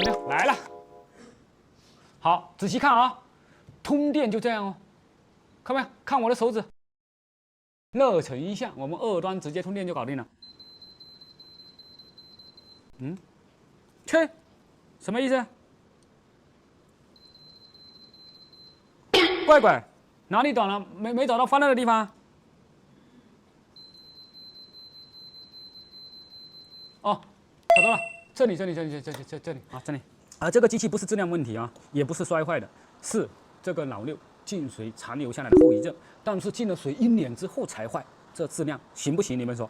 没有？来了。好，仔细看啊，通电就这样哦，看没有？看我的手指，热成一项，我们二端直接通电就搞定了。嗯，切，什么意思？乖乖，哪里短了？没找到翻热的地方。哦，找到了，这里啊，这里。而这个机器不是质量问题啊，也不是摔坏的，是这个老六进水残留下来的后遗症。但是进了水1年之后才坏，这质量行不行？你们说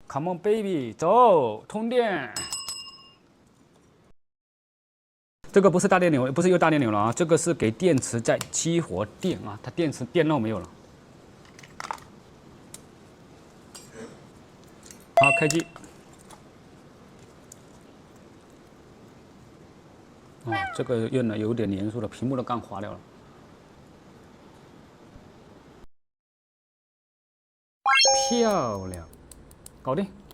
？Come on baby， 走，通电。这个不是大电流，不是又大电流了啊，这个是给电池在激活电啊，它电池电漏没有了。好，开机。哦，这个用的有点粘数了，屏幕都刚划掉了。漂亮，搞定。